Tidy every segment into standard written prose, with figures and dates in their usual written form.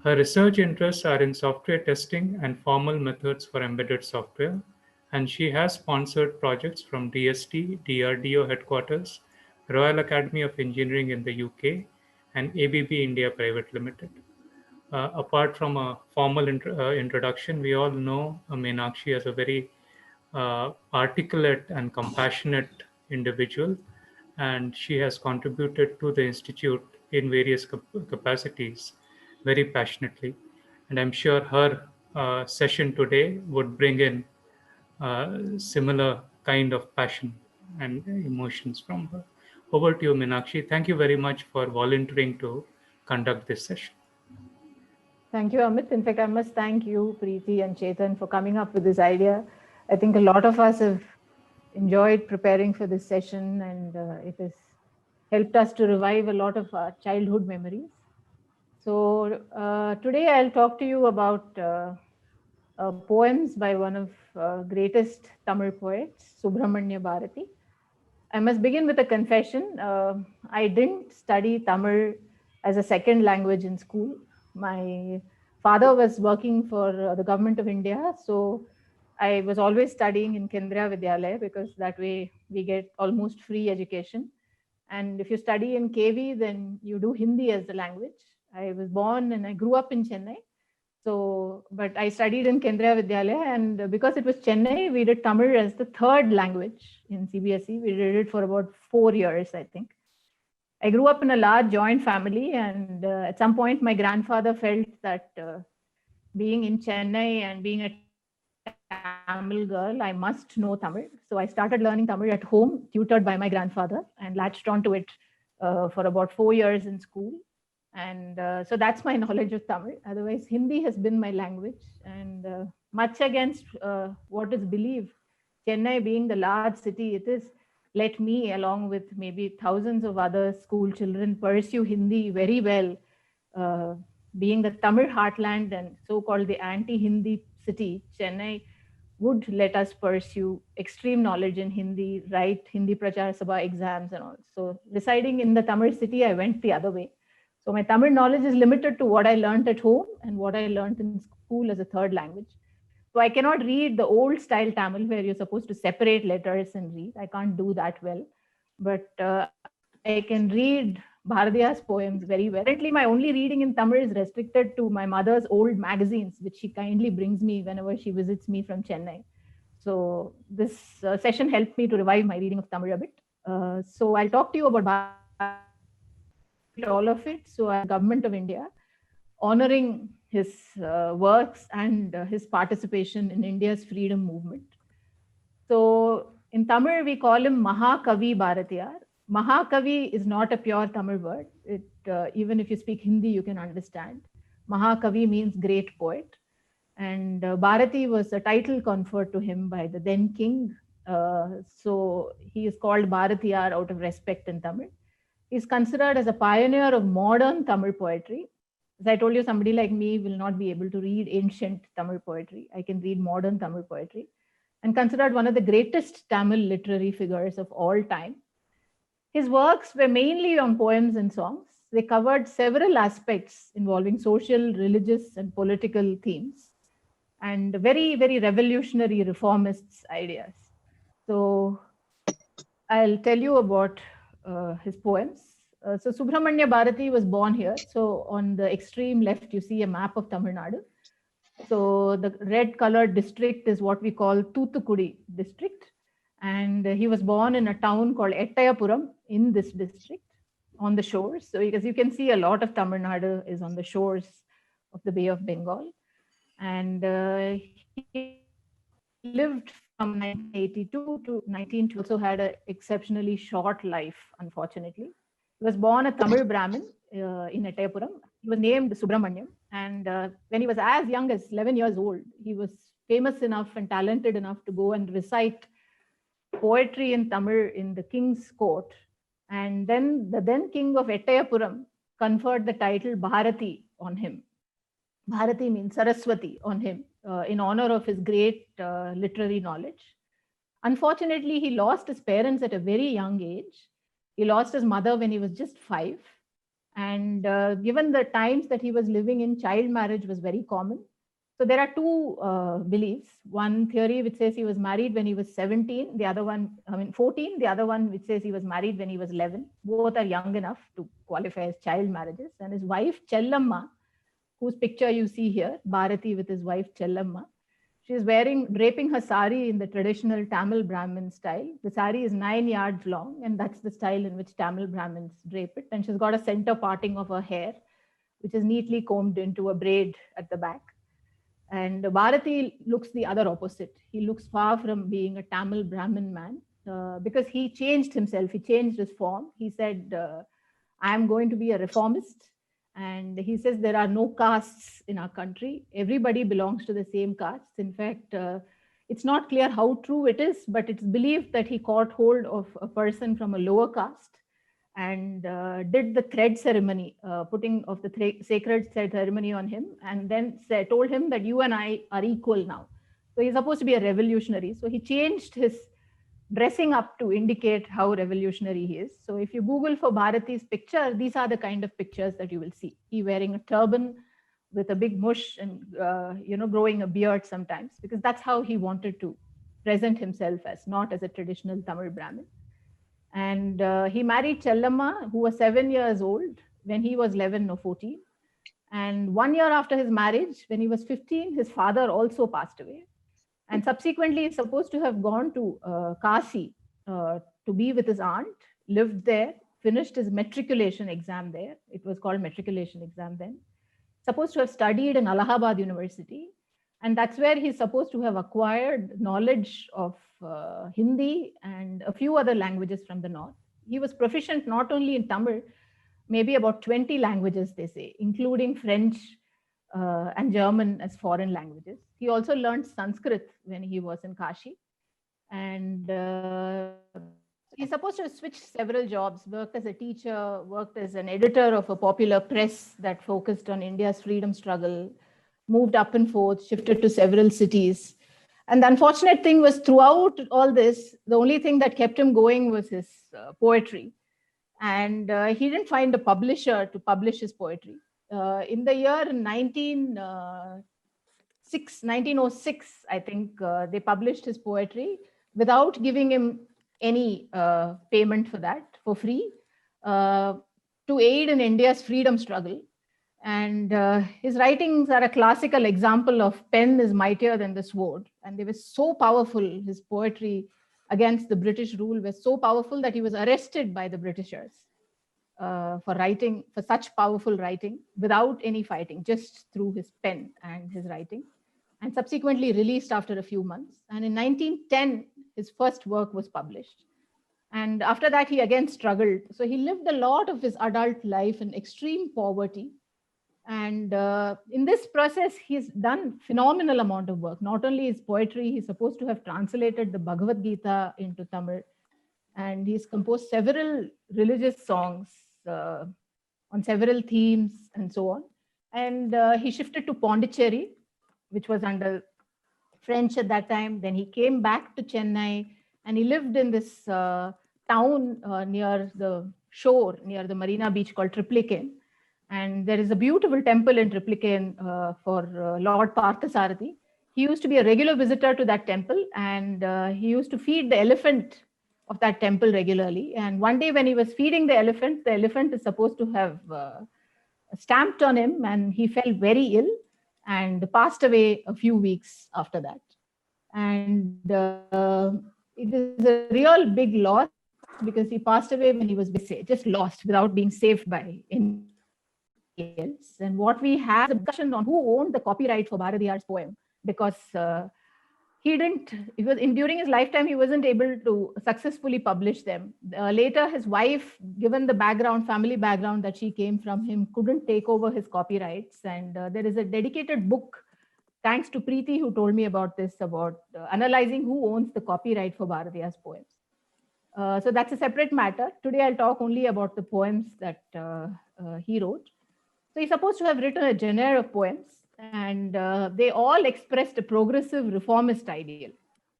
Her research interests are in software testing and formal methods for embedded software, and she has sponsored projects from DST, DRDO headquarters, Royal Academy of Engineering in the UK, and ABB India Private Limited. Apart from a formal introduction, we all know Meenakshi as a very articulate and compassionate individual, and she has contributed to the institute in various capacities very passionately. And I'm sure her session today would bring in similar kind of passion and emotions from her. Over to you, Meenakshi. Thank you very much for volunteering to conduct this session. Thank you, Amit. In fact, I must thank you, Preeti and Chetan, for coming up with this idea. I think a lot of us have enjoyed preparing for this session, and it has helped us to revive a lot of our childhood memories. So today I'll talk to you about poems by one of greatest Tamil poets, Subramanya Bharati. I must begin with a confession. I didn't study Tamil as a second language in school. My father was working for the government of India, so I was always studying in Kendriya Vidyalaya because that way we get almost free education. And if you study in KV, then you do Hindi as the language. I was born and I grew up in Chennai. So, but I studied in Kendriya Vidyalaya, and because it was Chennai, we did Tamil as the third language in CBSE. We did it for about 4 years, I think. I grew up in a large joint family, and at some point, my grandfather felt that being in Chennai and being a Tamil girl, I must know Tamil. So I started learning Tamil at home, tutored by my grandfather, and latched onto it for about 4 years in school. And so that's my knowledge of Tamil. Otherwise, Hindi has been my language. And much against what is believed, Chennai being the large city it is, let me, along with maybe thousands of other school children, pursue Hindi very well. Being the Tamil heartland and so-called the anti-Hindi city, Chennai would let us pursue extreme knowledge in Hindi, write Hindi Prachar Sabha exams and all. So residing in the Tamil city, I went the other way. So my Tamil knowledge is limited to what I learned at home and what I learned in school as a third language. So I cannot read the old style Tamil where you're supposed to separate letters and read. I can't do that well. But I can read Bharatiya's poems very well. Currently, my only reading in Tamil is restricted to my mother's old magazines, which she kindly brings me whenever she visits me from Chennai. So this session helped me to revive my reading of Tamil a bit. So I'll talk to you about all of it. So as government of India, honoring his works and his participation in India's freedom movement. So in Tamil, we call him Mahakavi Bharatiyar. Mahakavi is not a pure Tamil word. It, even if you speak Hindi, you can understand. Mahakavi means great poet. And Bharati was a title conferred to him by the then king. So he is called Bharatiyar out of respect in Tamil. He's considered as a pioneer of modern Tamil poetry. As I told you, somebody like me will not be able to read ancient Tamil poetry. I can read modern Tamil poetry, and considered one of the greatest Tamil literary figures of all time. His works were mainly on poems and songs. They covered several aspects involving social, religious, and political themes, and very, very revolutionary reformist ideas. So I'll tell you about his poems. So Subramanya Bharati was born here. So on the extreme left, you see a map of Tamil Nadu. So the red colored district is what we call Thoothukudi district. And he was born in a town called Ettayapuram in this district on the shores. So as you can see, a lot of Tamil Nadu is on the shores of the Bay of Bengal. And he lived from 1982 to 1912, also had an exceptionally short life, unfortunately. He was born a Tamil Brahmin in Ettayapuram. He was named Subramanyam. And when he was as young as 11 years old, he was famous enough and talented enough to go and recite poetry in Tamil in the king's court. And then the then king of Ettayapuram conferred the title Bharati on him. Bharati means Saraswati on him in honor of his great literary knowledge. Unfortunately, he lost his parents at a very young age. He lost his mother when he was just 5. And given the times that he was living in, child marriage was very common. So there are two beliefs. One theory which says he was married when he was 17, the other one, 14, the other one which says he was married when he was 11. Both are young enough to qualify as child marriages. And his wife, Chellamma, whose picture you see here, Bharati with his wife, Chellamma, she is draping her sari in the traditional Tamil Brahmin style. The sari is 9 yards long, and that's the style in which Tamil Brahmins drape it. And she's got a center parting of her hair, which is neatly combed into a braid at the back. And Bharati looks the other opposite. He looks far from being a Tamil Brahmin man because he changed himself. He changed his form. He said, I am going to be a reformist. And he says there are no castes in our country. Everybody belongs to the same castes. In fact, it's not clear how true it is, but it's believed that he caught hold of a person from a lower caste and did the thread ceremony, putting of the sacred ceremony on him, and then told him that you and I are equal now. So he's supposed to be a revolutionary. So he changed his dressing up to indicate how revolutionary he is. So if you Google for Bharati's picture, these are the kind of pictures that you will see. He wearing a turban with a big mush and, growing a beard sometimes, because that's how he wanted to present himself as, not as a traditional Tamil Brahmin. And he married Chellamma, who was 7 years old when he was 11 or 14. And 1 year after his marriage, when he was 15, his father also passed away. And subsequently, he's supposed to have gone to Kasi to be with his aunt, lived there, finished his matriculation exam there. It was called matriculation exam then. Supposed to have studied in Allahabad University. And that's where he's supposed to have acquired knowledge of Hindi and a few other languages from the north. He was proficient not only in Tamil, maybe about 20 languages, they say, including French and German as foreign languages. He also learned Sanskrit when he was in Kashi. And he's supposed to have switched several jobs, worked as a teacher, worked as an editor of a popular press that focused on India's freedom struggle, moved up and forth, shifted to several cities. And the unfortunate thing was throughout all this, the only thing that kept him going was his poetry. And he didn't find a publisher to publish his poetry. In the year 1906, I think, they published his poetry without giving him any payment for that, for free, to aid in India's freedom struggle. And his writings are a classical example of pen is mightier than the sword. And they were so powerful, his poetry against the British rule was so powerful that he was arrested by the Britishers for writing, for such powerful writing without any fighting, just through his pen and his writing, and subsequently released after a few months. And in 1910, his first work was published. And after that, he again struggled. So he lived a lot of his adult life in extreme poverty. And in this process, he's done phenomenal amount of work. Not only his poetry, he's supposed to have translated the Bhagavad Gita into Tamil. And he's composed several religious songs on several themes and so on. And he shifted to Pondicherry, which was under French at that time. Then he came back to Chennai and he lived in this town near the shore, near the Marina Beach called Triplicane. And there is a beautiful temple in Triplicane for Lord Parthasarathi. He used to be a regular visitor to that temple, and he used to feed the elephant of that temple regularly. And one day when he was feeding the elephant is supposed to have stamped on him, and he fell very ill and passed away a few weeks after that. And it is a real big loss because he passed away when he was just lost without being saved by any else. And what we have is a discussion on who owned the copyright for Bharatiyar's poem, because during his lifetime, he wasn't able to successfully publish them. Later, his wife, given the family background that she came from him, couldn't take over his copyrights. And there is a dedicated book, thanks to Preeti, who told me about this, about analyzing who owns the copyright for Bharatiyar's poems. So that's a separate matter. Today, I'll talk only about the poems that he wrote. So he's supposed to have written a genre of poems, and they all expressed a progressive reformist ideal.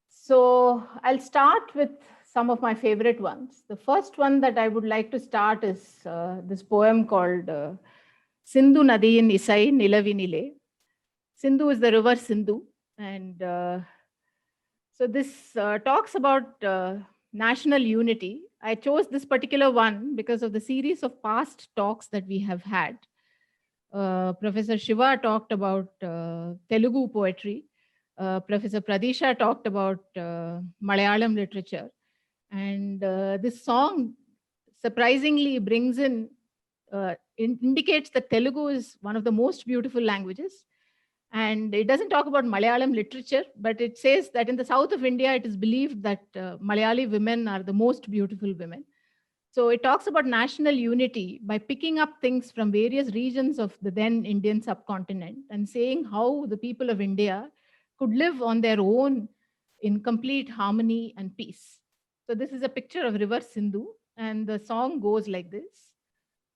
So I'll start with some of my favorite ones. The first one that I would like to start is this poem called Sindhu Nadiyin Isai Nilavinile. Sindhu is the river Sindhu. And so this talks about national unity. I chose this particular one because of the series of past talks that we have had. Professor Shiva talked about Telugu poetry. Professor Pradisha talked about Malayalam literature. And this song surprisingly brings in, indicates that Telugu is one of the most beautiful languages. And it doesn't talk about Malayalam literature, but it says that in the south of India, it is believed that Malayali women are the most beautiful women. So it talks about national unity by picking up things from various regions of the then Indian subcontinent and saying how the people of India could live on their own in complete harmony and peace. So this is a picture of River Sindhu, and the song goes like this.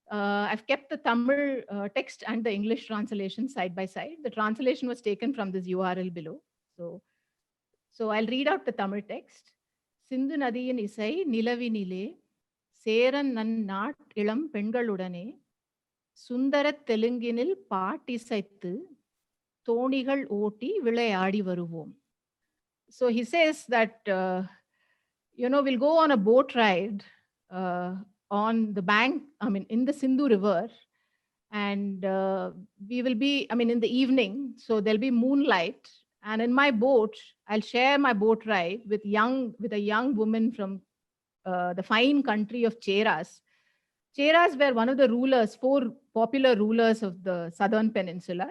I've kept the Tamil text and the English translation side by side. The translation was taken from this URL below. So I'll read out the Tamil text. Sindhu Nadiyin Isai Nilavinile Seran Nan Nat Ilam Pengaludane Sundarat Telunginil Paatisaithu Thonigal Oti Vilayadi Varuvom. So he says that, we'll go on a boat ride on the bank, in the Sindhu River. And we will be, in the evening, so there'll be moonlight. And in my boat, I'll share my boat ride with a young woman from the fine country of Cheras. Cheras were one of the 4 popular rulers of the southern peninsula.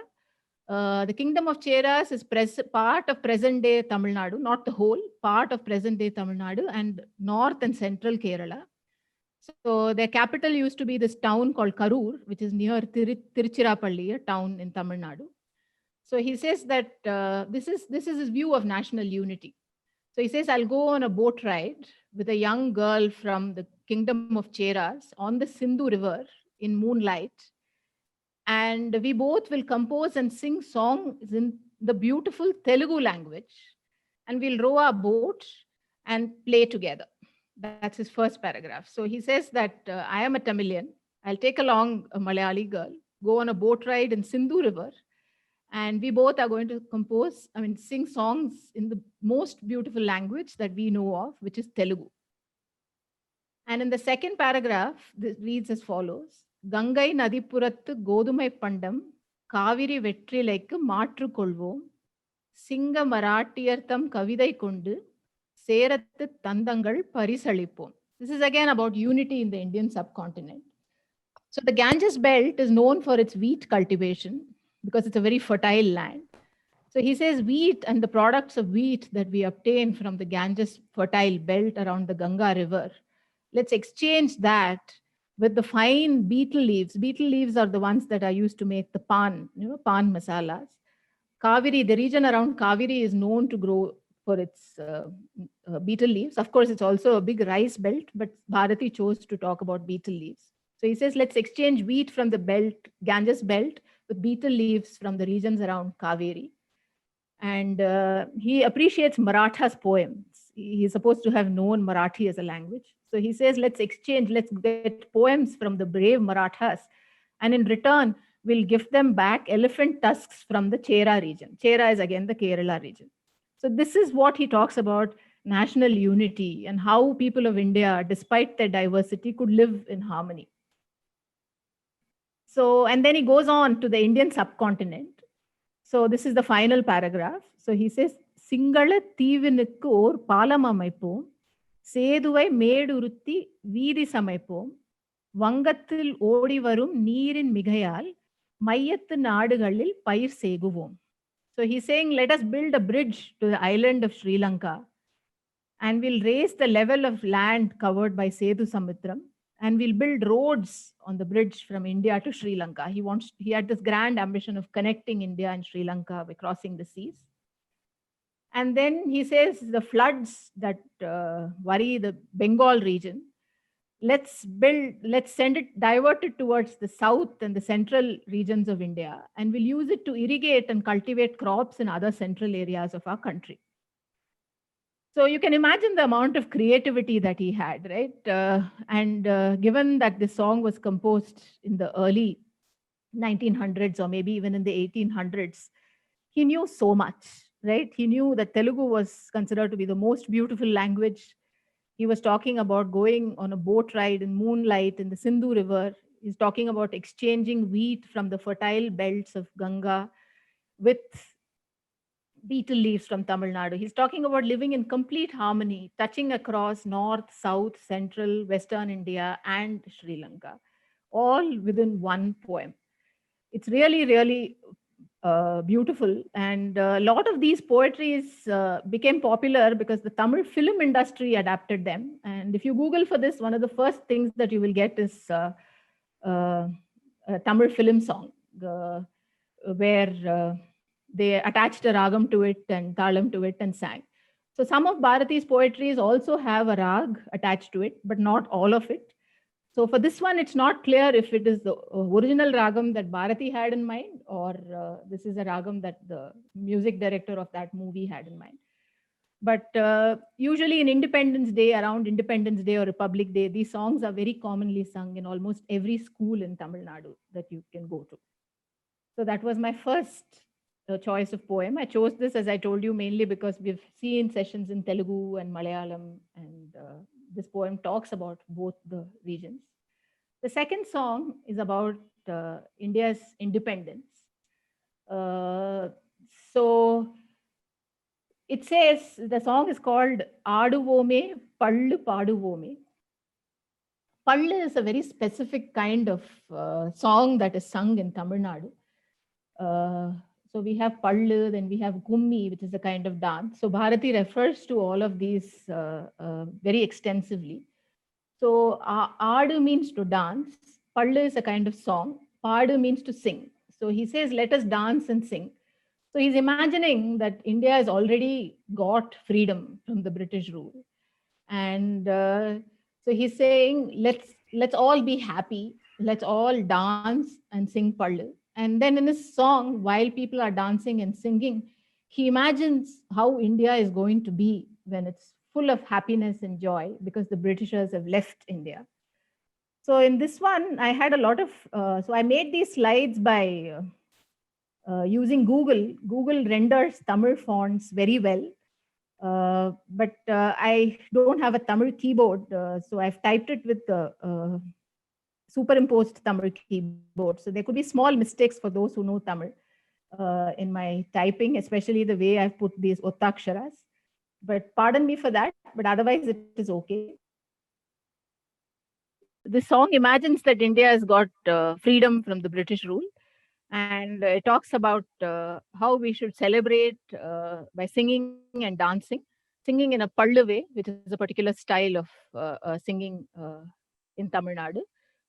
The kingdom of Cheras is part of present-day Tamil Nadu, not the whole, part of present-day Tamil Nadu and north and central Kerala. So their capital used to be this town called Karur, which is near Tiruchirappalli, a town in Tamil Nadu. So he says that this is his view of national unity. So he says, I'll go on a boat ride with a young girl from the kingdom of Cheras on the Sindhu River in moonlight. And we both will compose and sing songs in the beautiful Telugu language. And we'll row our boat and play together. That's his first paragraph. So he says that I am a Tamilian. I'll take along a Malayali girl, go on a boat ride in Sindhu River, and we both are going to sing songs in the most beautiful language that we know of, which is Telugu. And in the second paragraph, this reads as follows. Gangai Nadipurattu Godumai Pandam, Kaviri Vetrilekku Maatru Kolvom, Singa Marattiyartham Kavidai Kondu, Serathu Tandangal Parisalipom. This is again about unity in the Indian subcontinent. So the Ganges belt is known for its wheat cultivation because it's a very fertile land. So he says wheat and the products of wheat that we obtain from the Ganges fertile belt around the Ganga River, let's exchange that with the fine betel leaves. Betel leaves are the ones that are used to make the pan masalas. Kaveri, the region around Kaveri is known to grow for its betel leaves. Of course, it's also a big rice belt, but Bharati chose to talk about betel leaves. So he says, let's exchange wheat from the belt, Ganges belt, with betel leaves from the regions around Kaveri. And he appreciates Maratha's poems. He's supposed to have known Marathi as a language. So he says, let's get poems from the brave Marathas. And in return, we'll give them back elephant tusks from the Chera region. Chera is again the Kerala region. So this is what he talks about, national unity and how people of India, despite their diversity, could live in harmony. So, and then he goes on to the Indian subcontinent. So this is the final paragraph. So he says, Singala Thievinukku or Palam amaipom, Seduvai Medurutti Veedi samaipom, Vangathil Odi varum Neerin Migayal, Mayathu Nadugalil Payir Seguvom. So he's saying, let us build a bridge to the island of Sri Lanka, and we'll raise the level of land covered by Sethu Samudram, and we'll build roads on the bridge from India to Sri Lanka. He had this grand ambition of connecting India and Sri Lanka by crossing the seas. And then he says the floods that worry the Bengal region, let's divert it towards the south and the central regions of India, and we'll use it to irrigate and cultivate crops in other central areas of our country. So you can imagine the amount of creativity that he had, right? And given that this song was composed in the early 1900s or maybe even in the 1800s, he knew so much, right? He knew that Telugu was considered to be the most beautiful language. He was talking about going on a boat ride in moonlight in the Sindhu River. He's talking about exchanging wheat from the fertile belts of Ganga with beetle leaves from Tamil Nadu. He's talking about living in complete harmony, touching across North, South, Central, Western India, and Sri Lanka, all within one poem. It's really, really beautiful. And a lot of these poetries became popular because the Tamil film industry adapted them. And if you Google for this, one of the first things that you will get is uh, a Tamil film song where they attached a ragam to it and talam to it and sang. So some of Bharati's poetries also have a rag attached to it, but not all of it. So for this one, it's not clear if it is the original ragam that Bharati had in mind, or this is a ragam that the music director of that movie had in mind. But usually in Independence Day, around Independence Day or Republic Day, these songs are very commonly sung in almost every school in Tamil Nadu that you can go to. So that was my first choice of poem. I chose this, as I told you, mainly because we've seen sessions in Telugu and Malayalam, and this poem talks about both the regions. The second song is about India's independence. So it says, the song is called Aduvome Pallu Paduvome. Pallu is a very specific kind of song that is sung in Tamil Nadu. So we have Pallu, then we have Gummi, which is a kind of dance. So Bharati refers to all of these very extensively. So Adu means to dance, Pallu is a kind of song, Padu means to sing. So he says, let us dance and sing. So he's imagining that India has already got freedom from the British rule. And so he's saying, let's all be happy, let's all dance and sing Pallu. And then in his song, while people are dancing and singing, he imagines how India is going to be when it's full of happiness and joy because the Britishers have left India. So in this one, I had a lot of, so I made these slides by using Google. Google renders Tamil fonts very well. But I don't have a Tamil keyboard, so I've typed it with the superimposed Tamil keyboard. So there could be small mistakes for those who know Tamil in my typing, especially the way I've put these ottaksharas. But pardon me for that, but otherwise it is okay. The song imagines that India has got freedom from the British rule, and it talks about how we should celebrate by singing and dancing, singing in a pallu way, which is a particular style of singing in Tamil Nadu.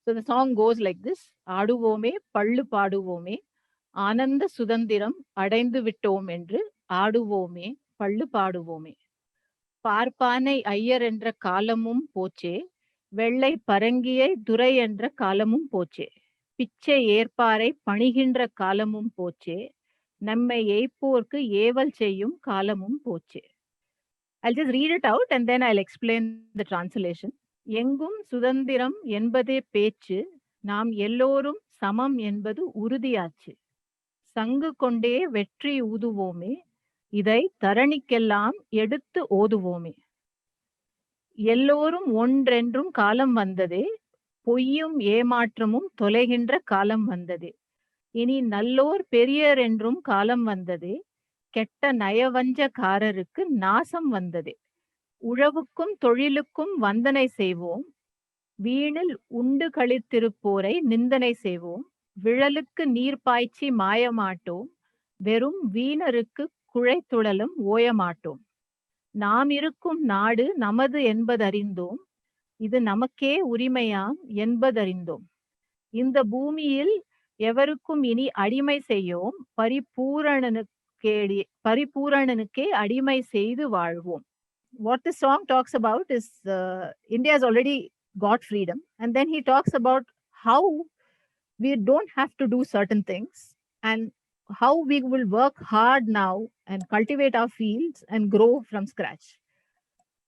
So the song goes like this: Aduvome, pallu paduvome, Ananda Sudandiram அடைந்து விட்டோம் என்று ஆடுவோமே பள்ளு பாடுவோமே பார்ப்பானை ஐயர் என்ற காலமும் போச்சே வெள்ளை பரங்கியை துரை என்ற காலமும் போச்சே பிச்சை ஏற்பாரை பணிகின்ற காலமும் போச்சே நம்மை ஏய்ப்போர்க்கு ஏவல் செய்யும் காலமும் போச்சே. I'll just read it out and then I'll explain the translation. எங்கும் சுதந்திரம் என்பதே பேச்சு, நாம் எல்லோரும் சமம் என்பது உறுதியாச்சு. சங்கு கொண்டே வெற்றி ஊதுவோமே, இதை தரணிக்கெல்லாம் எடுத்து ஓதுவோமே. எல்லோரும் ஒன்றென்றும் காலம் வந்ததே, பொய்யும் ஏமாற்றமும் தொலைகின்ற காலம் வந்ததே. இனி நல்லோர் பெரியர் என்றும் காலம் வந்ததே, கெட்ட நயவஞ்சக்காரருக்கு நாசம் வந்ததே. உழவுக்கும் தொழிலுக்கும் வந்தனை செய்வோம், வீணில் உண்டு களித்திருப்போரை நிந்தனை செய்வோம். விழலுக்கு நீர் பாய்ச்சி மாயமாட்டோம், வெறும் வீணருக்கு குழைத்துழலும் ஓயமாட்டோம். நாம் இருக்கும் நாடு நமது என்பதறிந்தோம், இது நமக்கே உரிமையாம் என்பதறிந்தோம். இந்த பூமியில் எவருக்கும் இனி அடிமை செய்யோம், பரிபூரணனுக்கே அடிமை செய்து வாழ்வோம். What this song talks about is India has already got freedom, and then he talks about how we don't have to do certain things and how we will work hard now and cultivate our fields and grow from scratch.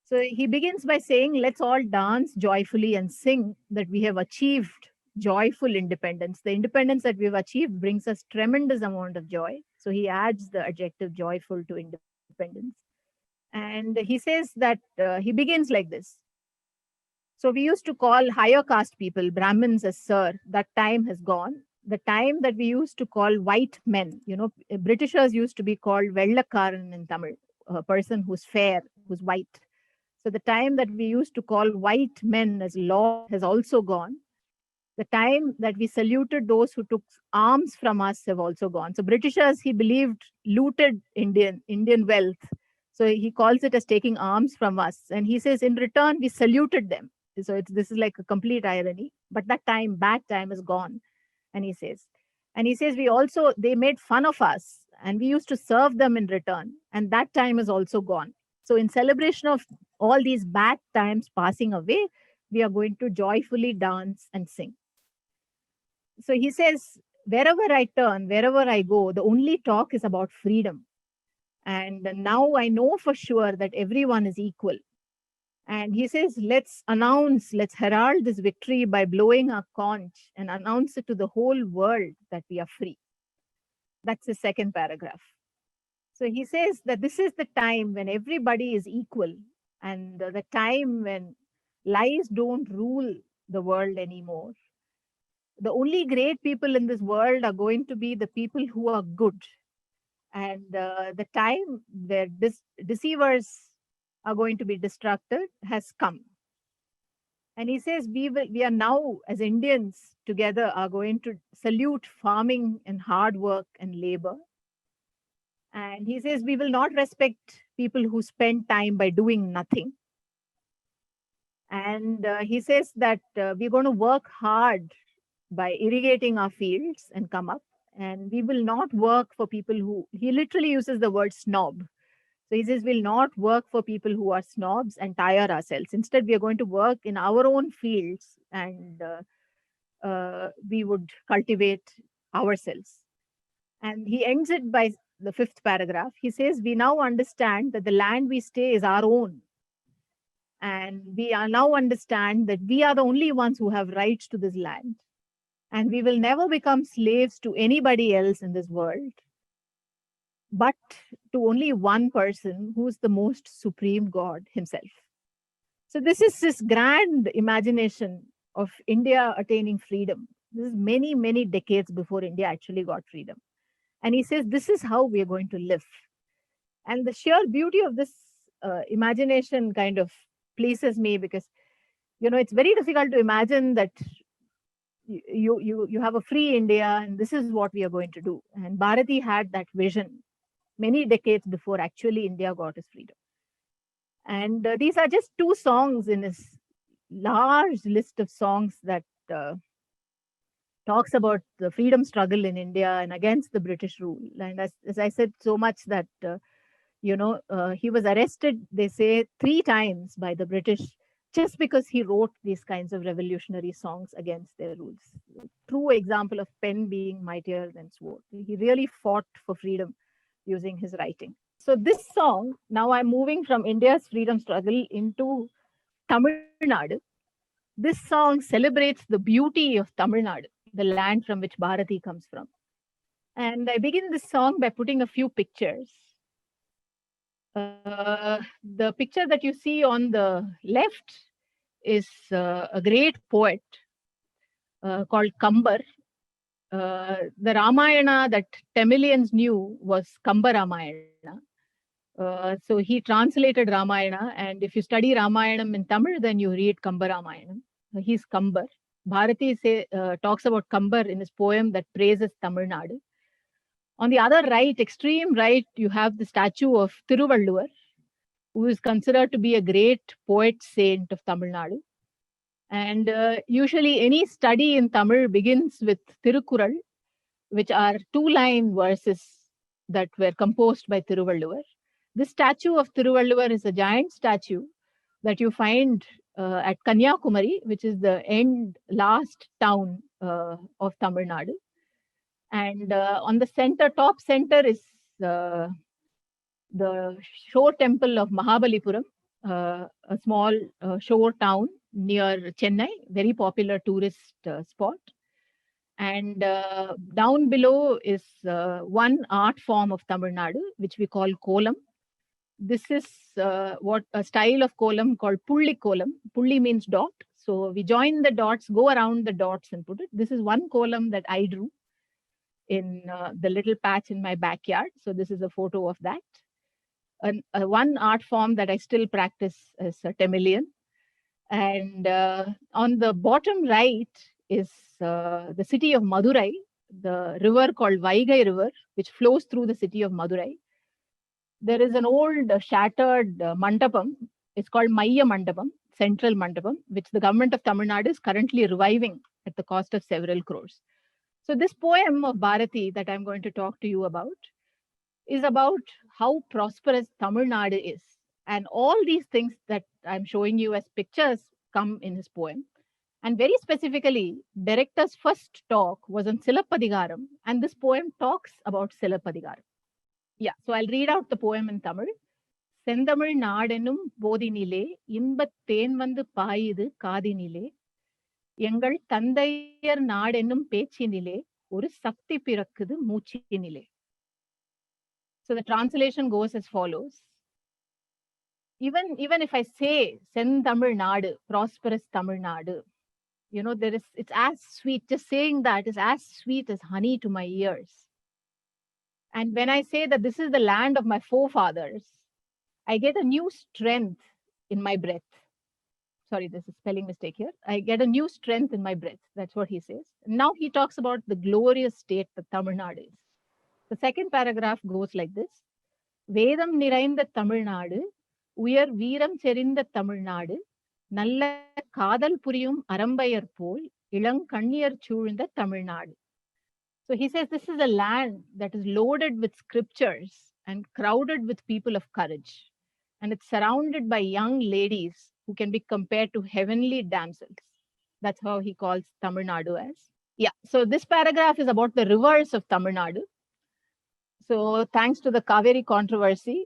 So he begins by saying, let's all dance joyfully and sing that we have achieved joyful independence. The independence that we've achieved brings us tremendous amount of joy. So he adds the adjective joyful to independence. And he says that he begins like this. So we used to call higher caste people, Brahmins, as sir. That time has gone. The time that we used to call white men, Britishers used to be called Vellakaran in Tamil, a person who's fair, who's white. So the time that we used to call white men as lord has also gone. The time that we saluted those who took arms from us have also gone. So Britishers, he believed, looted Indian wealth. So he calls it as taking arms from us. And he says, in return, we saluted them. So this is like a complete irony. But that time, bad time is gone. And he says, they made fun of us and we used to serve them in return. And that time is also gone. So in celebration of all these bad times passing away, we are going to joyfully dance and sing. So he says, wherever I turn, wherever I go, the only talk is about freedom. And now I know for sure that everyone is equal. And he says, let's herald this victory by blowing our conch and announce it to the whole world that we are free. That's the second paragraph. So he says that this is the time when everybody is equal and the time when lies don't rule the world anymore. The only great people in this world are going to be the people who are good. And the time where deceivers are going to be destructed has come. And he says, we are now, as Indians together, are going to salute farming and hard work and labor. And he says, we will not respect people who spend time by doing nothing. And he says that we're going to work hard by irrigating our fields and come up. And we will not work for people who, he literally uses the word snob. So he says, we'll not work for people who are snobs and tire ourselves. Instead, we are going to work in our own fields and we would cultivate ourselves. And he ends it by the fifth paragraph. He says, we now understand that the land we stay is our own. And we are now understand that we are the only ones who have rights to this land. And we will never become slaves to anybody else in this world, but to only one person who is the most supreme God himself. So this is this grand imagination of India attaining freedom. This is many, many decades before India actually got freedom. And he says, this is how we are going to live. And the sheer beauty of this imagination kind of pleases me because, it's very difficult to imagine that you have a free India and this is what we are going to do. And Bharati had that vision many decades before actually India got its freedom. And these are just two songs in his large list of songs that talks about the freedom struggle in India and against the British rule. And as I said so much that, he was arrested, they say, 3 times by the British just because he wrote these kinds of revolutionary songs against their rules. True example of pen being mightier than sword. He really fought for freedom using his writing. So this song, now I'm moving from India's freedom struggle into Tamil Nadu. This song celebrates the beauty of Tamil Nadu, the land from which Bharati comes from. And I begin this song by putting a few pictures. The picture that you see on the left is a great poet called Kambar. The Ramayana that Tamilians knew was Kamba Ramayana. So he translated Ramayana, and if you study Ramayanam in Tamil, then you read Kamba Ramayanam. He's Kambar. Bharati talks about Kambar in his poem that praises Tamil Nadu. On the other right, extreme right, you have the statue of Thiruvalluvar, who is considered to be a great poet saint of Tamil Nadu. And usually any study in Tamil begins with Tirukkural, which are 2-line verses that were composed by Thiruvalluvar. This statue of Thiruvalluvar is a giant statue that you find at Kanyakumari, which is the last town of Tamil Nadu. And on the top center is the shore temple of Mahabalipuram, a small shore town near Chennai, very popular tourist spot. And down below is one art form of Tamil Nadu, which we call kolam. This is what a style of kolam called pulli kolam. Pulli means dot. So we join the dots, go around the dots and put it. This is one kolam that I drew in the little patch in my backyard. So this is a photo of that. And one art form that I still practice is a Tamilian. And on the bottom right is the city of Madurai, the river called Vaigai River, which flows through the city of Madurai. There is an old shattered mandapam. It's called Maya Mandapam, Central Mandapam, which the government of Tamil Nadu is currently reviving at the cost of several crores. So this poem of Bharati that I'm going to talk to you about is about how prosperous Tamil Nadu is. And all these things that I'm showing you as pictures come in his poem. And very specifically, director's first talk was on Silappadigaram, and this poem talks about Silappadigaram. Yeah, so I'll read out the poem in Tamil. செந்தமிழ் நாடெனும் போதினிலே இன்பத் தேன் வந்து பாயுது காதினிலே எங்கள் தந்தையர் நாடெனும் பேச்சினிலே ஒரு சக்தி பிறக்குது மூச்சினிலே. So the translation goes as follows. Even if I say Senthamil Nadu, prosperous Tamil Nadu, you know, it's as sweet. Just saying that is as sweet as honey to my ears. And when I say that this is the land of my forefathers, I get a new strength in my breath. Sorry, there's a spelling mistake here. I get a new strength in my breath. That's what he says. Now he talks about the glorious state that Tamil Nadu is. The second paragraph goes like this. வேதம் நிறைந்த தமிழ்நாடு உயர் வீரம் செறிந்த தமிழ்நாடு நல்ல காதல் புரியும் அரம்பையர் போல் இளங்கண்ணியர் சூழ்ந்த Tamil Nadu. So he says this is a land that is loaded with scriptures and crowded with people of courage. And it's surrounded by young ladies who can be compared to heavenly damsels. That's how he calls Tamil Nadu as. Yeah, so this paragraph is about the rivers of Tamil Nadu. So thanks to the Kaveri controversy,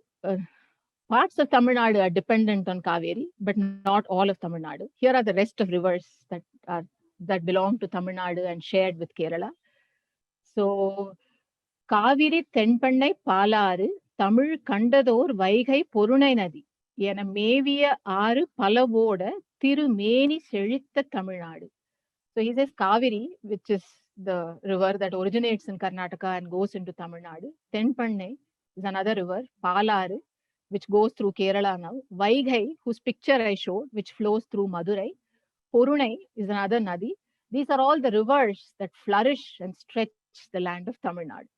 parts of Tamil Nadu are dependent on Kaveri, but not all of Tamil Nadu. Here are the rest of rivers that belong to Tamil Nadu and shared with Kerala. So Kaveri Thenpennai Palar Tamil கண்டதோர் Vaigai Porunai நதி என மேவிய ஆறு பலவோட திருமேனி செழித்த Tamil Nadu. So he says Kaveri, which is the river that originates in Karnataka and goes into Tamil Nadu. Tenpannai is another river. Palaru, which goes through Kerala now. Vaigai, whose picture I showed, which flows through Madurai. Porunai is another nadi. These are all the rivers that flourish and stretch the land of Tamil Nadu.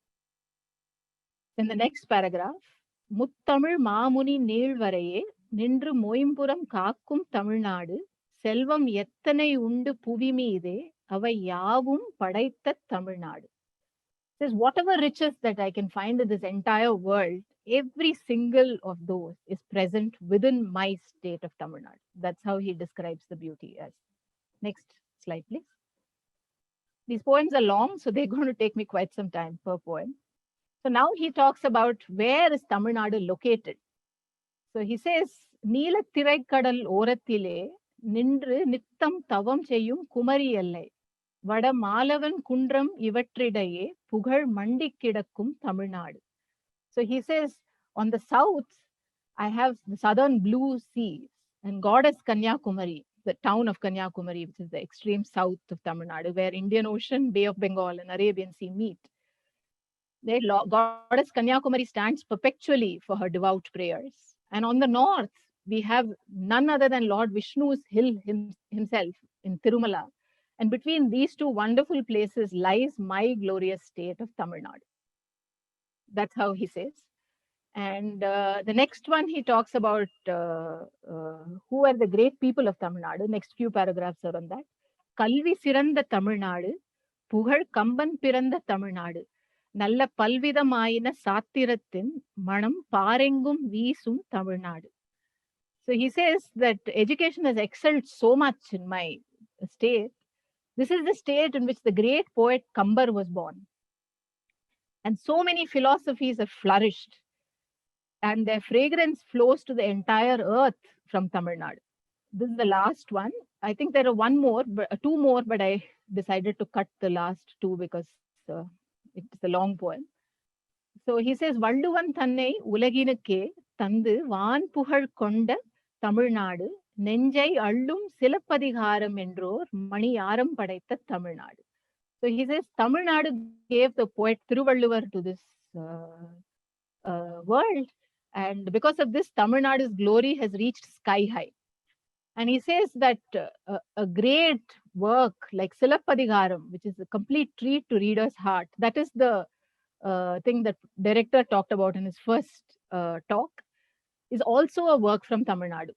In the next paragraph, முத்தமிழ் மாமுனி நீழ்வரையே நின்று மொயம்புறம் காக்கும் தமிழ்நாடு செல்வம் எத்தனை உண்டு புவி மீதே அவை யாவும் படைத்த Tamil Nadu. Says whatever riches that I can find in this entire world, every single of those is present within my state of Tamil Nadu. That's how he describes the beauty as. Next slide, please. These poems are long, so they're going to take me quite some time per poem. So now he talks about where is Tamil Nadu located. So he says, நீலத்திரைக்கடல் ஓரத்திலே நின்று நித்தம் தவம் செய்யும் குமரி எல்லை வட மாலவன் குன்றம் இவற்றிடையே புகழ் மண்டி கிடக்கும் Tamil Nadu. So he says, on the south, I have the southern blue seas and goddess Kanyakumari, the town of Kanyakumari, which is the extreme south of Tamil Nadu, where Indian Ocean, Bay of Bengal, and Arabian Sea meet. The goddess Kanyakumari stands perpetually for her devout prayers. And on the north, we have none other than Lord Vishnu's hill himself in Tirumala. And between these two wonderful places lies my glorious state of Tamil Nadu. That's how he says. And the next one, he talks about who are the great people of Tamil Nadu. Next few paragraphs are on that. Kalvi siranda Tamil Nadu, புகழ் கம்பன் பிறந்த தமிழ்நாடு நல்ல பல்விதமாயின சாத்திரத்தின் மனம் பாரெங்கும் வீசும் Tamil Nadu. So he says that education has excelled so much in my state. This is the state in which the great poet Kambar was born. And so many philosophies have flourished. and their fragrance flows to the entire earth from Tamil Nadu. This is the last one. I think there are two more, but I decided to cut the last two because it's a long poem. So he says, Valluvan Thanai Ulaginukke Tandu Van Puhal Konda Tamil Nadu Nenjai Allum Silappadigaram Endror Mani Yaram Padaitha Tamil Nadu. So he says Tamil Nadu gave the poet Thiruvalluvar to this world, and because of this, Tamil Nadu's glory has reached sky high. And he says that a great work like Silappadigaram, which is a complete treat to reader's heart, that is the thing that director talked about in his first talk, is also a work from Tamil Nadu.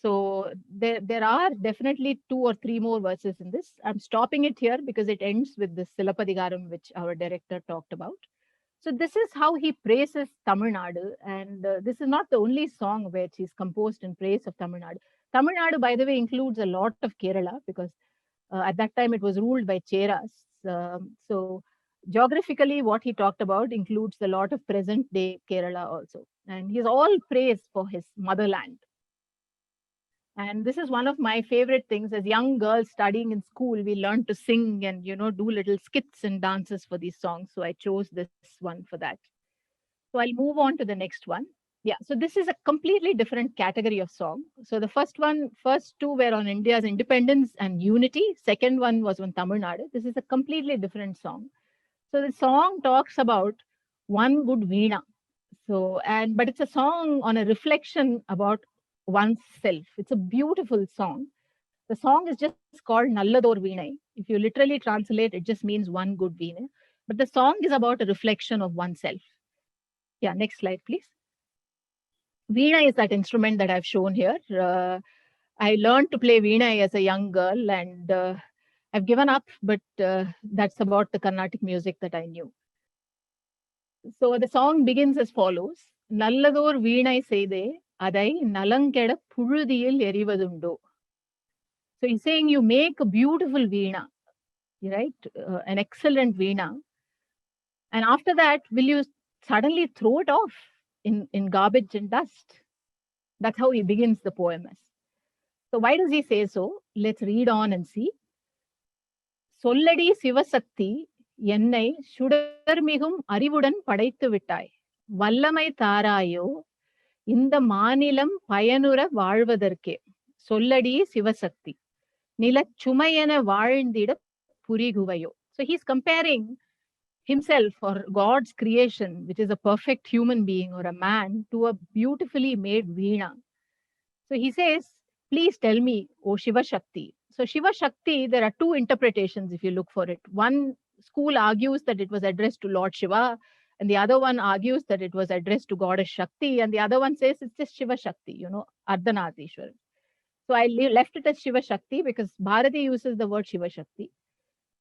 So there are definitely 2 or 3 more verses in this. I'm stopping it here because it ends with the Silappadigaram, which our director talked about. So this is how he praises Tamil Nadu, and this is not the only song which he's composed in praise of Tamil Nadu. Tamil Nadu, by the way, includes a lot of Kerala because at that time it was ruled by Cheras. So geographically, what he talked about includes a lot of present-day Kerala also, and he's all praised for his motherland. And this is one of my favorite things. As young girls studying in school, we learned to sing and, do little skits and dances for these songs. So I chose this one for that. So I'll move on to the next one. Yeah, so this is a completely different category of song. So the first two were on India's independence and unity. Second one was on Tamil Nadu. This is a completely different song. So the song talks about one good veena. But it's a song on a reflection about oneself. It's a beautiful song. The song is just called Nallador Veenai. If you literally translate, it just means one good veena. But the song is about a reflection of oneself. Yeah, next slide, please. Veena is that instrument that I've shown here. I learned to play Veena as a young girl, and I've given up, but that's about the Carnatic music that I knew. So the song begins as follows. Nallador Veenai Seide, Adai Nalankeda Purudiyil Erivadundo. So he's saying you make a beautiful veena, right? An excellent veena. And after that, will you suddenly throw it off in garbage and dust? That's how he begins the poem as. So why does he say so? Let's read on and see. Solladi Sivasakti என்னை சுடர்மிகும் அறிவுடன் படைத்து விட்டாய் வல்லமை தாராயோ இந்த மாநிலம் பயனுற வாழ்வதற்கே சொல்லடி சிவசக்தி நிலச்சுமையென வாழ்ந்திட புரிகுவையோ. So he's comparing himself or God's creation, which is a perfect human being or a man, to a beautifully made veena. So he says, please tell me, O Shiva Shakti. So Shiva Shakti, there are 2 interpretations if you look for it. One school argues that it was addressed to Lord Shiva, and the other one argues that it was addressed to Goddess Shakti, and the other one says it's just Shiva Shakti, Ardhanarishwar. So I left it as Shiva Shakti because Bharati uses the word Shiva Shakti.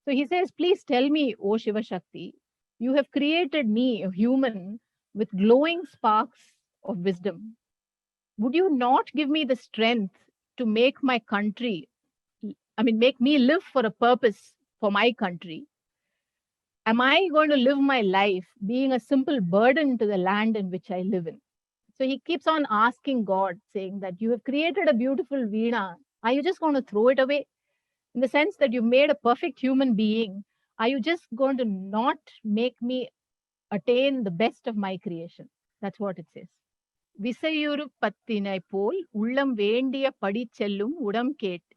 So he says, please tell me, O Shiva Shakti, you have created me, a human, with glowing sparks of wisdom. Would you not give me the strength to make my country, make me live for a purpose for my country? Am I going to live my life being a simple burden to the land in which I live in? So he keeps on asking God, saying that you have created a beautiful veena. Are you just going to throw it away? In the sense that you've made a perfect human being, are you just going to not make me attain the best of my creation? That's what it says. விசையுறு பத்தினை போல் உள்ளம் வேண்டிய படி செல்லும்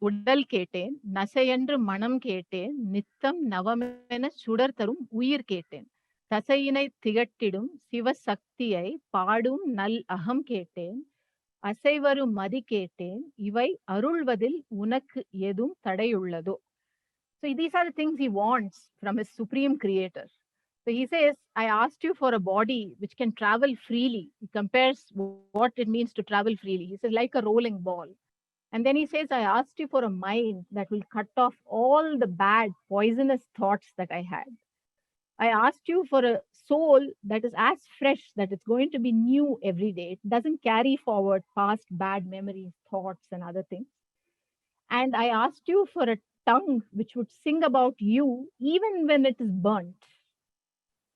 உடல் கேட்டேன் நசையன்று மனம் கேட்டேன் நித்தம் நவமென சுடர் தரும் உயிர் கேட்டேன் தசையினை திகட்டிடும் சிவசக்தியை பாடும் நல் அகம் கேட்டேன் அசைவரு மதி கேட்டேன் இவை அருள்வதில் உனக்கு எதும் தடையுள்ளதோ. So these are the things he wants from his supreme creator. So he says, I asked you for a body which can travel freely. He compares what it means to travel freely. He says, like a rolling ball. And then he says, I asked you for a mind that will cut off all the bad, poisonous thoughts that I had. I asked you for a soul that is as fresh, that it's going to be new every day. It doesn't carry forward past bad memories, thoughts, and other things. And I asked you for a tongue which would sing about you even when it is burnt.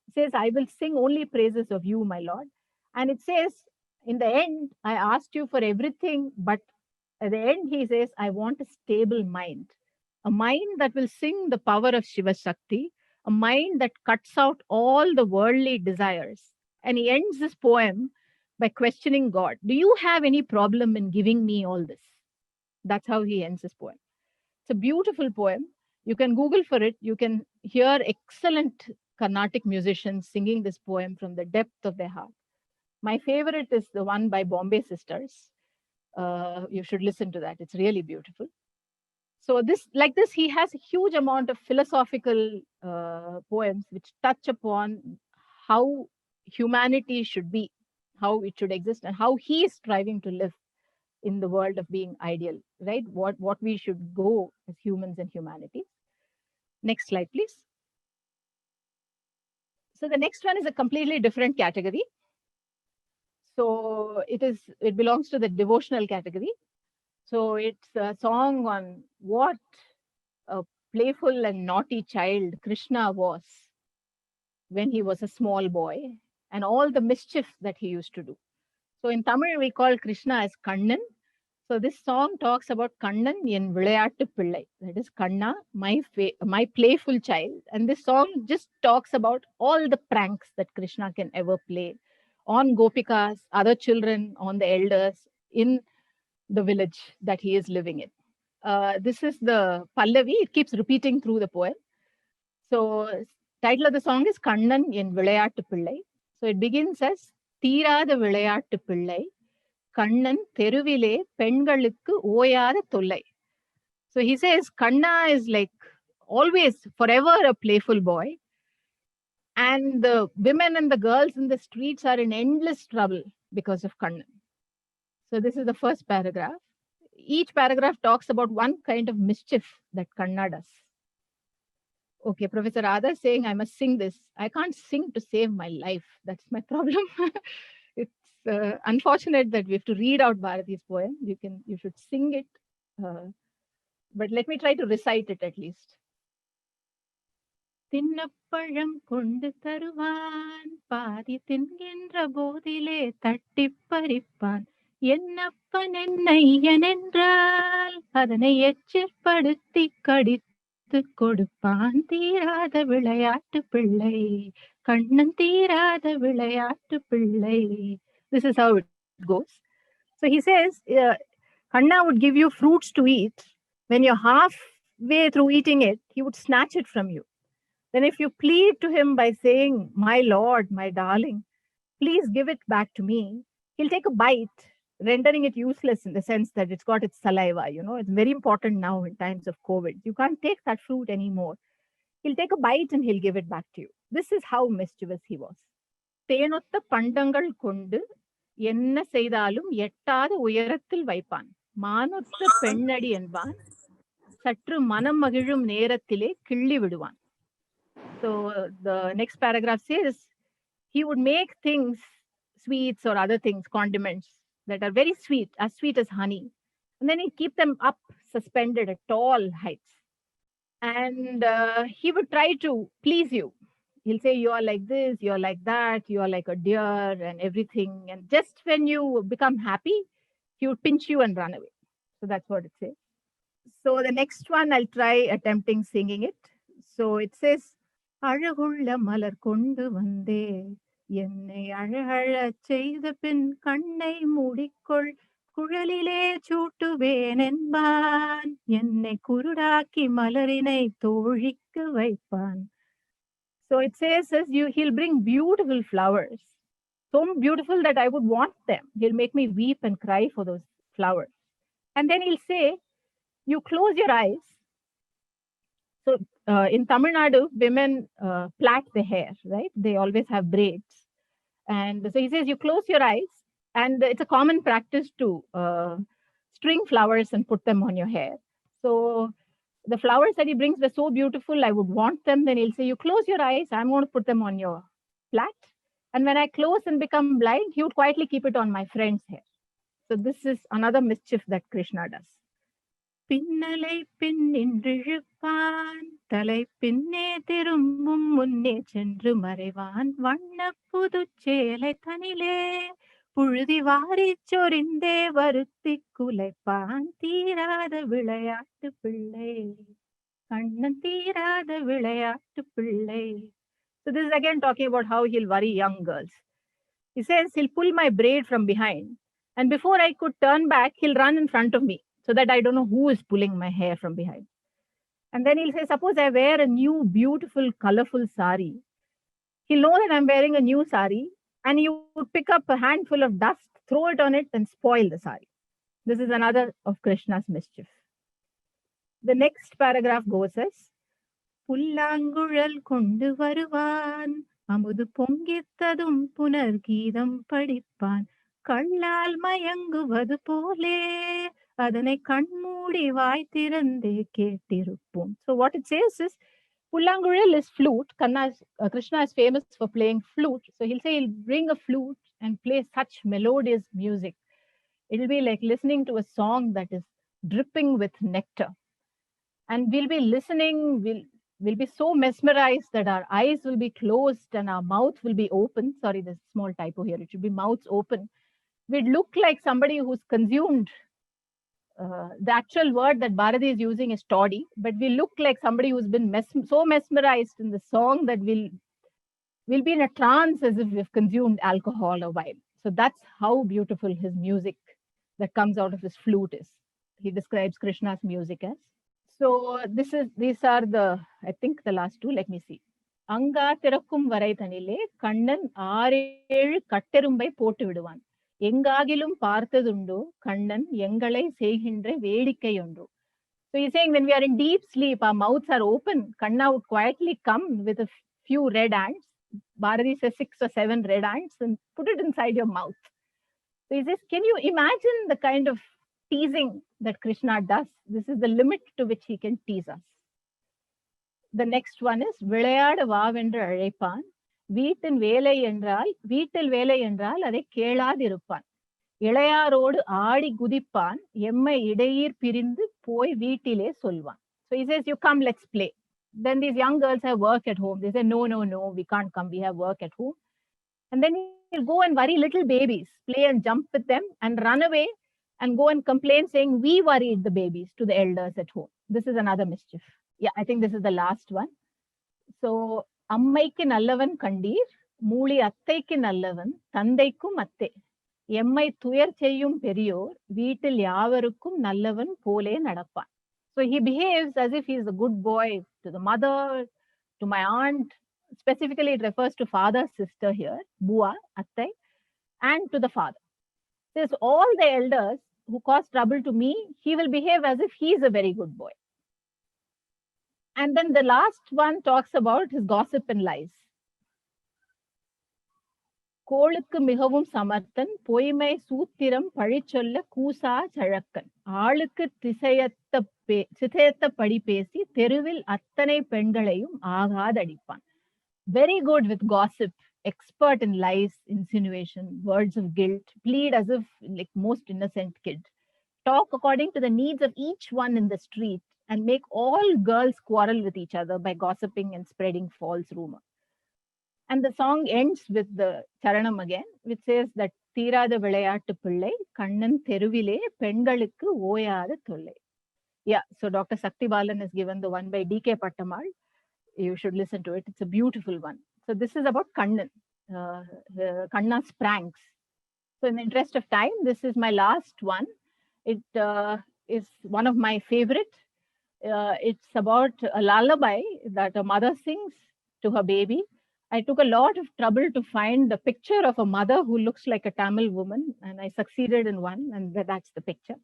It says, I will sing only praises of you, my Lord. And it says, In the end, I asked you for everything, but at the end, he says, I want a stable mind, a mind that will sing the power of Shiva Shakti, a mind that cuts out all the worldly desires. And he ends this poem by questioning God. Do you have any problem in giving me all this? That's how he ends his poem. It's a beautiful poem. You can Google for it. You can hear excellent Carnatic musicians singing this poem from the depth of their heart. My favorite is the one by Bombay Sisters. You should listen to that. It's really beautiful. So like this, he has a huge amount of philosophical poems which touch upon how humanity should be, how it should exist, and how he is striving to live in the world of being ideal, right? What we should go as humans and humanity. Next slide, please. So the next one is a completely different category. So it belongs to the devotional category. So it's a song on what a playful and naughty child Krishna was when he was a small boy and all the mischief that he used to do. So in Tamil, we call Krishna as Kannan. So this song talks about Kannan in Vilayattu Pillai. That is Kanna, my playful child. And this song just talks about all the pranks that Krishna can ever play on Gopikas, other children, on the elders in the village that he is living in. This is the Pallavi. It keeps repeating through the poem. So title of the song is Kannan in Vilayattu Pillai. So it begins as Theerada Vilayattu Pillai, Kannan Teruvile Pengalukku Oyada Tollai. So he says Kanna is like always, forever a playful boy. And the women and the girls in the streets are in endless trouble because of Kannan. So this is the first paragraph. Each paragraph talks about one kind of mischief that Kanna does. Okay, Professor Radha saying I must sing this. I can't sing to save my life. That's my problem. It's unfortunate that we have to read out Bharati's poem. You should sing it. But let me try to recite it at least. தின்னப்பழம் கொண்டு தருவான் பாதி தின்கின்ற போதிலே தட்டி பறிப்பான் என்னப்பன் என்னையன் என்றால் அதனை எச்சிற்படுத்தி கடித்து கொடுப்பான் தீராத விளையாட்டு பிள்ளை கண்ணன் தீராத விளையாட்டு பிள்ளை. This is how it goes. So he says Kanna would give you fruits to eat. When you're halfway through eating it, he would snatch it from you. Then if you plead to him by saying, my Lord, my darling, please give it back to me, he'll take a bite, rendering it useless in the sense that it's got its saliva. It's very important now in times of COVID. You can't take that fruit anymore. He'll take a bite and he'll give it back to you. This is how mischievous he was. தேனொத்த பண்டங்கள் கொண்டு என்ன செய்தாலும் எட்டாத உயரத்தில் வைப்பான் மானொத்த பெண்ணடி என்பான் சற்று மனம் மகிழும் நேரத்திலே கிள்ளி விடுவான். So the next paragraph says he would make things, sweets or other things, condiments that are very sweet as honey. And then he'd keep them up suspended at tall heights. And he would try to please you. He'll say, you are like this, you are like that, you are like a deer and everything. And just when you become happy, he would pinch you and run away. So that's what it says. So the next one, I'll try attempting singing it. So it says, அழகுள்ள மலர் கொண்டு வந்தே என்னை அழகழச் செய்த பின் கண்ணை மூடிக்கொள் குழலிலே சூட்டுவேன் என்பான் என்னை குருடாக்கி மலரினை தோழிக்கு வைப்பான். So it says he'll bring beautiful flowers, so beautiful that I would want them. He'll make me weep and cry for those flowers. And then he'll say, you close your eyes. So in Tamil Nadu, women plait the hair, right? They always have braids. And so he says, you close your eyes, and it's a common practice to string flowers and put them on your hair. So the flowers that he brings were so beautiful, I would want them. Then he'll say, you close your eyes, I'm going to put them on your plait. And when I close and become blind, he would quietly keep it on my friend's hair. So this is another mischief that Krishna does. பின்னலை பின்னின்றிழுப்பான் தலை பின்னே திரும்பும் முன்னே சென்று மறைவான் வண்ண புது சேலை தனிலே புழுதி வாரிச் சொரிந்தே வருத்திக் குலைப்பான் தீராத விளையாட்டு பிள்ளை. கண்ணன் தீராத விளையாட்டு பிள்ளை. So this is again talking about how he'll worry young girls. He says he'll pull my braid from behind, and before I could turn back, he'll run in front of me so that I don't know who is pulling my hair from behind. And then he'll say, suppose I wear a new, beautiful, colorful sari. He'll know that I'm wearing a new sari, and he would pick up a handful of dust, throw it on it, and spoil the sari. This is another of Krishna's mischief. The next paragraph goes as, புல்லாங்குழல் கொண்டு வருவான், அமுது பொங்கித்ததும் புனர் கீதம் படிப்பான், கள்ளால் மயங்குவது போலே அதனை கண்மூடி வாய் திறந்தே கேட்டிருப்போம். So what it says is, Pullanguழல் is flute. Krishna is famous for playing flute. So he'll say he'll bring a flute and play such melodious music. It'll be like listening to a song that is dripping with nectar. And we'll be listening, we'll be so mesmerized that our eyes will be closed and our mouth will be open. Sorry, there's a small typo here. It should be mouths open. We'd look like somebody who's consumed. The actual word that Bharati is using is toddy, but we look like somebody who's been so mesmerized in the song that we'll be in a trance as if we've consumed alcohol or wine. So that's how beautiful his music that comes out of his flute is. He describes Krishna's music as. So these are the, I think the last two. Let me see. Anga திறக்கும் வரை தனிலே கண்ணன் 6-7 கட்டெரும்பை போட்டு விடுவான். எங்காகிலும் பார்த்ததுண்டோ கண்ணன் எங்களை செய்கின்ற வேடிக்கை ஒன்றோ. So he's saying when we are in deep sleep, our mouths are open. Kanna would quietly come with a few red ants. Bharati says 6 or 7 red ants and put it inside your mouth. So he says, can you imagine the kind of teasing that Krishna does? This is the limit to which he can tease us. The next one is விளையாட வாவென்று அழைப்பான், வீட்டில் வேலை என்றால் அதை கேளாதிருப்பான், இளையாரோடு ஆடி குதிப்பான், எம்மை இடையீர் பிரிந்து போய் வீட்டிலே சொல்வான். So he says, you come, let's play. Then these young girls have work at home. They say, no, we can't come, we have work at home. And then he'll go and worry little babies, play and jump with them and run away and go and complain saying, we worried the babies to the elders at home. This is another mischief. Yeah, I think this is the last one. So, அம்மைக்கு நல்லவன் கண்டீர், மூளி அத்தைக்கு நல்லவன், தந்தைக்கும் அத்தை, எம்மை துயர் செய்யும் பெரியோர், வீட்டில் யாவருக்கும் நல்லவன் போலே நடப்பான். So he behaves as if he is a good boy to the mother, to my aunt. Specifically, it refers to father, sister here, Bua, Attai, and to the father. Says all the elders who cause trouble to me, he will behave as if he is a very good boy. And then the last one talks about his gossip and lies. கோளுக்கு மிகவும் சமர்த்தன், பொய்மை சூத்திரம் பழிச்சொல்ல கூசா சழக்கன், ஆளுக்கு சிதையத்தபடி பேசி தெருவில் அத்தனை பெண்களையும் ஆகாதடிப்பான். Very good with gossip, expert in lies, insinuation, words of guilt, plead as if like most innocent kid, talk according to the needs of each one in the street, and make all girls quarrel with each other by gossiping and spreading false rumor. And the song ends with the charanam again, which says that தீராத விளையாட்டு பிள்ளை கண்ணன் தெருவிலே பெண்களுக்கு ஓயாத தொல்லை. Yeah, so Dr. Sakti Balan has given the one by D.K. Pattamal. You should listen to it. It's a beautiful one. So this is about Kannan, Kanna's pranks. So in the interest of time, this is my last one. It is one of my favorite. It's about a lullaby that a mother sings to her baby. I took a lot of trouble to find the picture of a mother who looks like a Tamil woman, and I succeeded in one, and that's the picture.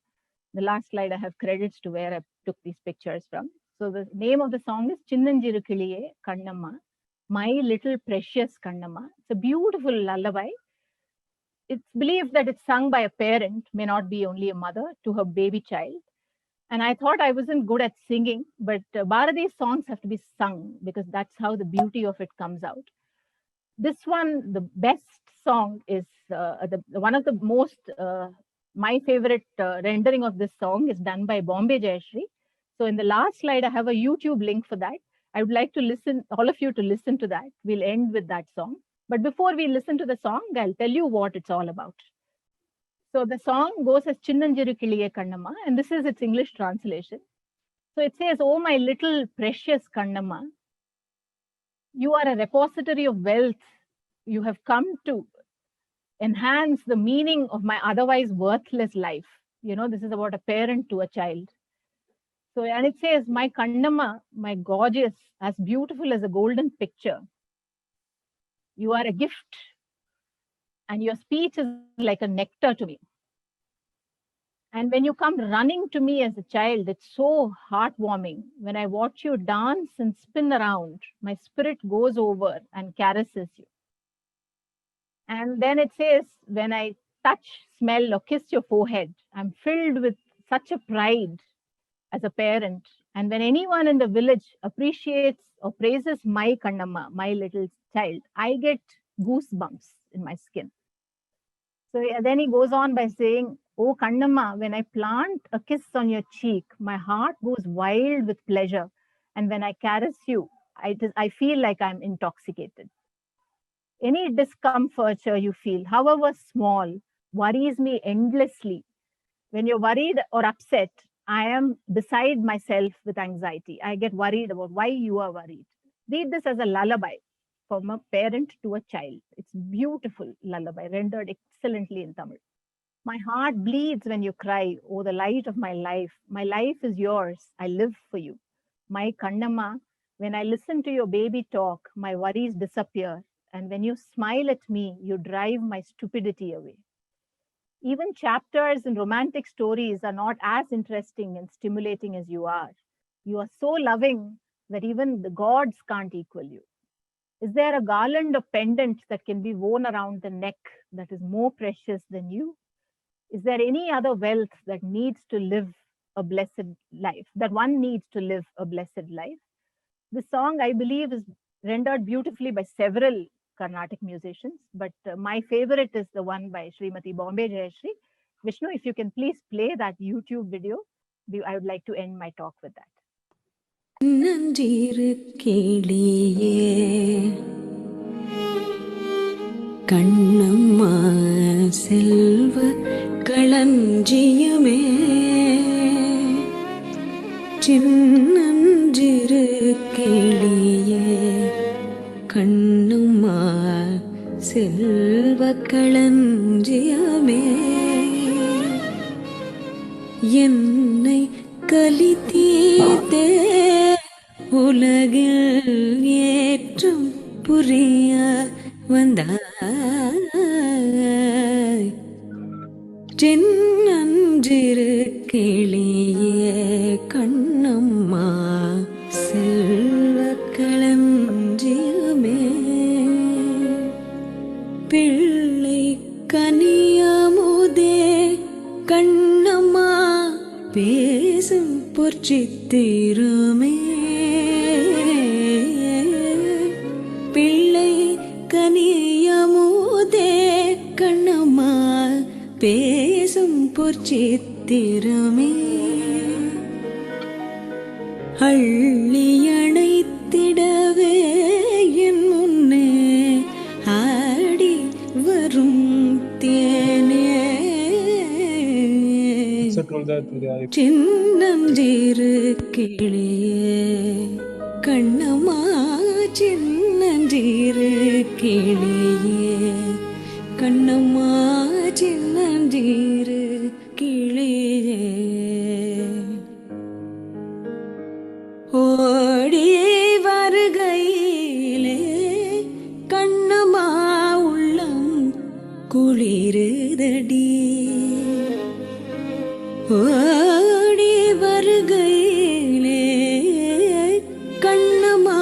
The last slide, I have credits to where I took these pictures from. So the name of the song is Chinnanjiru Kiliye Kannamma, My Little Precious Kannamma. It's a beautiful lullaby. It's believed that it's sung by a parent, may not be only a mother, to her baby child. And I thought I wasn't good at singing, but Bharati's songs have to be sung because that's how the beauty of it comes out. This one, the best song is one of the most, my favorite rendering of this song is done by Bombay Jayashree. So in the last slide, I have a YouTube link for that. I would like to all of you to listen to that. We'll end with that song. But before we listen to the song, I'll tell you what it's all about. So the song goes as Chinnanjiru Kiliye Kannamma, and this is its English translation. So it says, "Oh, my little precious Kannamma, you are a repository of wealth. You have come to enhance the meaning of my otherwise worthless life." This is about a parent to a child. So, and it says, "My Kannamma, my gorgeous, as beautiful as a golden picture. You are a gift, and your speech is like a nectar to me. And when you come running to me as a child, it's so heartwarming. When I watch you dance and spin around, my spirit goes over and caresses you." And then it says, "When I touch, smell, or kiss your forehead, I'm filled with such a pride as a parent. And when anyone in the village appreciates or praises my Kannamma, my little child, I get goosebumps in my skin." So then he goes on by saying, "Oh Kannamma, when I plant a kiss on your cheek, my heart goes wild with pleasure. And when I caress you, I feel like I'm intoxicated. Any discomforture you feel, however small, worries me endlessly. When you're worried or upset, I am beside myself with anxiety. I get worried about why you are worried." Read this as a lullaby from a parent to a child. It's beautiful lullaby, rendered excellently in Tamil. "My heart bleeds when you cry, oh, the light of my life. My life is yours. I live for you. My Kannamma, when I listen to your baby talk, my worries disappear. And when you smile at me, you drive my stupidity away." Even chapters in romantic stories are not as interesting and stimulating as you are. You are so loving that even the gods can't equal you. Is there a garland of pendants that can be worn around the neck that is more precious than you? Is there any other wealth that needs to live a blessed life, that one needs to live a blessed life? This song, I believe, is rendered beautifully by several Carnatic musicians, but my favorite is the one by Srimati Bombay Jayashree. Vishnu, if you can please play that YouTube video, I would like to end my talk with that. நன்றிரு கிளியே கண்ணம்மா செல்வ களஞ்சியமே சின்னஞ்சிறு கிளியே கண்ணம்மா செல்வ களஞ்சியமே என்னை கலி தீர்த்தே உலகில் ஏற்றம் புரிய வந்தாய் சின்னஞ்சிறு கிளியே கண்ணம்மா செல்வ களஞ்சியமே பிள்ளை கனியமுதே கண்ணம்மா பேசும் பொற்சித்திரமே பிள்ளை கனியமுதே கண்ணம்மா பேசும் பொற்சித்திரமே அள்ளி அணைத்திடவே என் முன்னே ஆடி வரும் தேனே சின்னஞ்சிறு கிளியே கண்ணம்மா சின்னஞ்சிறு கிளியே கண்ணம்மா சின்னஞ்சிறு கிளியே ஓடி வருகையிலே கண்ணம்மா உள்ளம் குளிருதடி ஓடி வருகையிலே கண்ணம்மா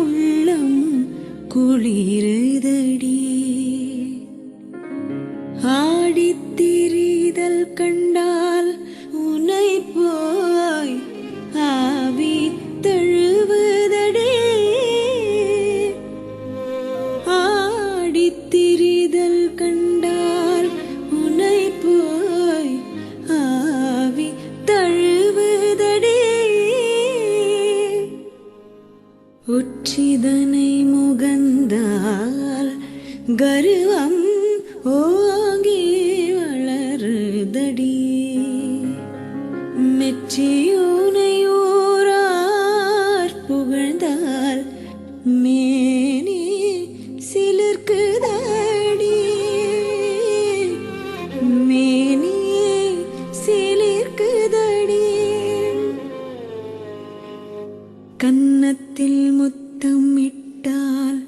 உள்ளம் குளிருதடி ஆடித்திரிதல் கண்டால் உன்னை போய் ஆவி தழுவுதடி ஆடித்திரிதல் கண்டால் உன்னை போய் ஆவி தழுவுதடி உச்சிதனை முகந்தால் கருவம் ஓங்கி வளருதடி போற்றியூனையூரார் புகழ்ந்தால் மேனி சிலிர்க்குதடி மேனி சிலிர்க்குதடி கன்னத்தில் முத்தம் இட்டால்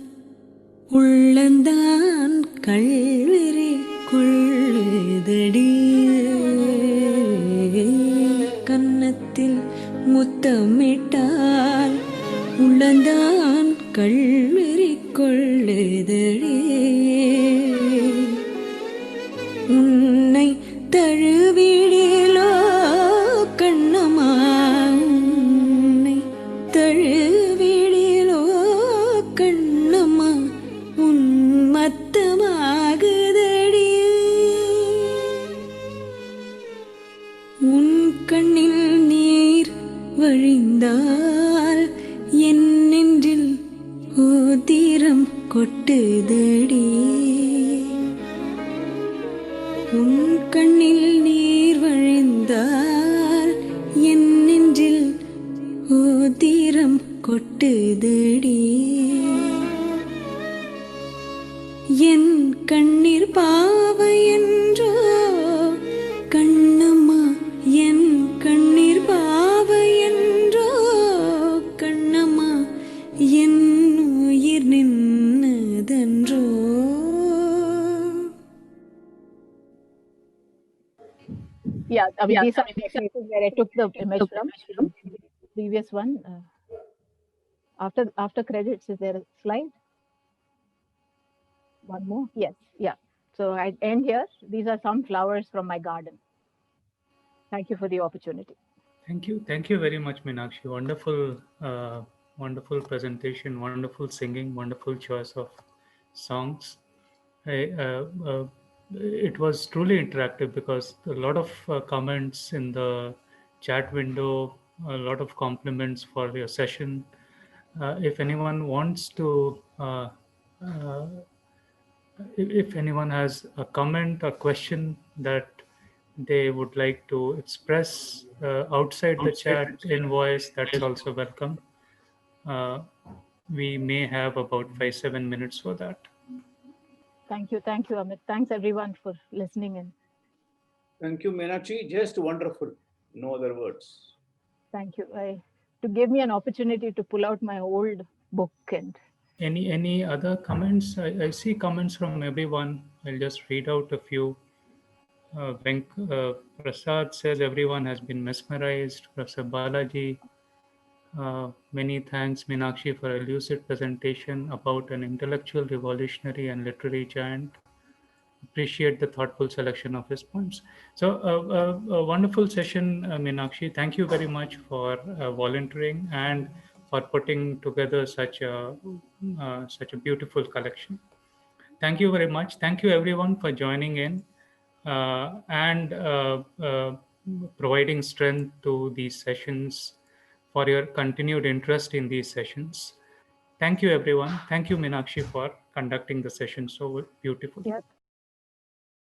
உள்ளந்தான் கல்வெறி கொள்ளுதடி கன்னத்தில் முத்தமிட்டால் உள்ளந்தான் கல்வெறி கொள்ளுதடி உன்னை தழுவிடிலோ கண்ணம்மா உன்னை தழுவிடிலோ கண்ணம்மா உன் மத்தமாகுதடி உன் கண்ணில் நீர் வழிந்தால் என் நெஞ்சில் ஓதிரம் கொட்டுதடி உன் கண்ணில் நீர் வழிந்தால் என் நெஞ்சில் ஓதிரம் கொட்டுதடி என் கண்ணீர் பாவை என்றோ கண்ணம்மா என் கண்ணீர் பாவை என்றோ கண்ணம்மா என் உயிர் நின்னதென்றோ. Yeah, I mean, these are places where I took the image from previous one. After credits, is there a slide? One more? Yes, yeah. So I end here. These are some flowers from my garden. Thank you for the opportunity. Thank you very much, Meenakshi. Wonderful presentation, wonderful singing, wonderful choice of songs. It was truly interactive because a lot of comments in the chat window, a lot of compliments for your session. If anyone wants to, if anyone has a comment or question that they would like to express outside the chat in voice, that's also welcome. We may have about 5-7 minutes for that. Thank you, Amit. Thanks everyone for listening in. Thank you, Meenakshi. Just wonderful. No other words. Thank you. To give me an opportunity to pull out my old book. And any other comments? I see comments from everyone. I'll just read out a few. Prasad says everyone has been mesmerized. Professor Balaji, many thanks, Meenakshi, for a lucid presentation about an intellectual revolutionary and literary giant. Appreciate the thoughtful selection of his poems. So a wonderful session, Meenakshi. Thank you very much for volunteering and for putting together such a beautiful collection. Thank you very much. Thank you everyone for joining in and providing strength to these sessions, for your continued interest in these sessions. Thank you everyone. Thank you, Meenakshi, for conducting the session so beautifully. yeah,